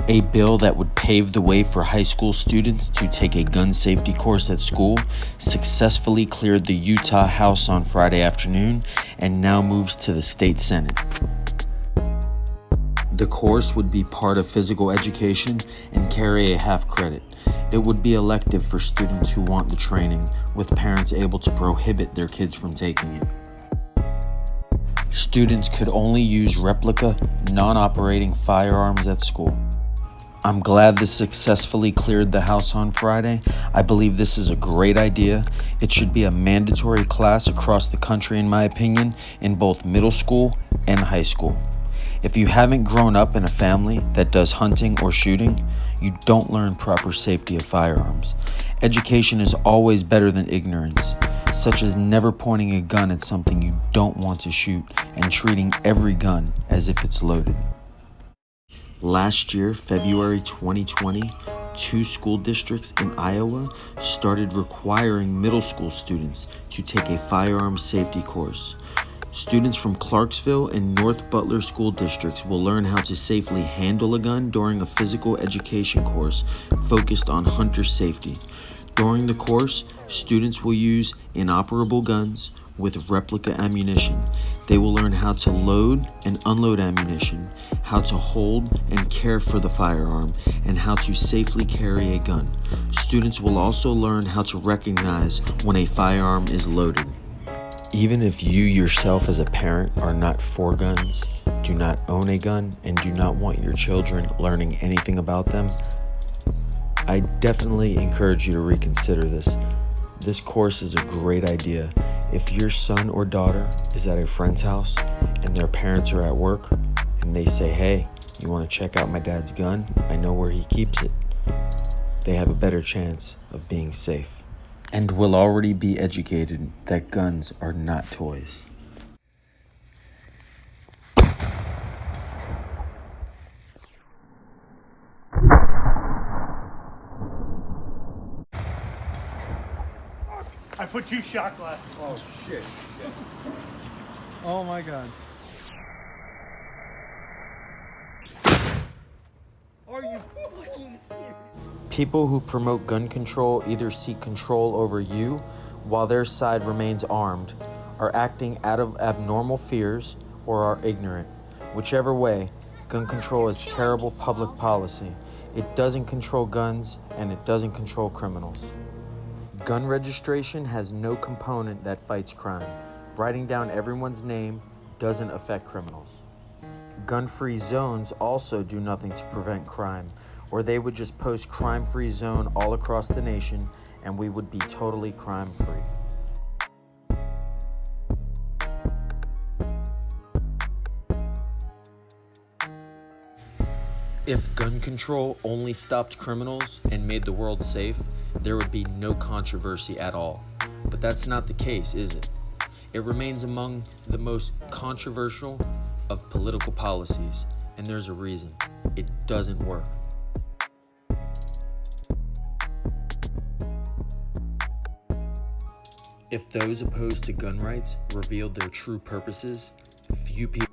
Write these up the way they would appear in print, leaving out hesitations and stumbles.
A bill that would pave the way for high school students to take a gun safety course at school successfully cleared the Utah House on Friday afternoon and now moves to the state Senate. The course would be part of physical education and carry a half credit. It would be elective for students who want the training, with parents able to prohibit their kids from taking it. Students could only use replica, non-operating firearms at school. I'm glad this successfully cleared the House on Friday. I believe this is a great idea. It should be a mandatory class across the country, in my opinion, in both middle school and high school. If you haven't grown up in a family that does hunting or shooting, you don't learn proper safety of firearms. Education is always better than ignorance, such as never pointing a gun at something you don't want to shoot and treating every gun as if it's loaded. Last year, February 2020, 2 school districts in Iowa started requiring middle school students to take a firearms safety course. Students from Clarksville and North Butler school districts will learn how to safely handle a gun during a physical education course focused on hunter safety. During the course, students will use inoperable guns with replica ammunition. They will learn how to load and unload ammunition, how to hold and care for the firearm, and how to safely carry a gun. Students will also learn how to recognize when a firearm is loaded. Even if you yourself as a parent are not for guns, do not own a gun, and do not want your children learning anything about them, I definitely encourage you to reconsider this. This course is a great idea. If your son or daughter is at a friend's house and their parents are at work and they say, "Hey, you want to check out my dad's gun? I know where he keeps it," they have a better chance of being safe and will already be educated that guns are not toys. I put 2 shot glasses. Oh shit. Oh my god. Are you fucking serious? People who promote gun control either seek control over you while their side remains armed, are acting out of abnormal fears, or are ignorant. Whichever way, gun control is terrible public policy. It doesn't control guns and it doesn't control criminals. Gun registration has no component that fights crime. Writing down everyone's name doesn't affect criminals. Gun-free zones also do nothing to prevent crime, or they would just post crime-free zone all across the nation and we would be totally crime-free. If gun control only stopped criminals and made the world safe, there would be no controversy at all. But that's not the case, is it? It remains among the most controversial of political policies, and there's a reason. It doesn't work. If those opposed to gun rights revealed their true purposes, few people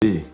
B.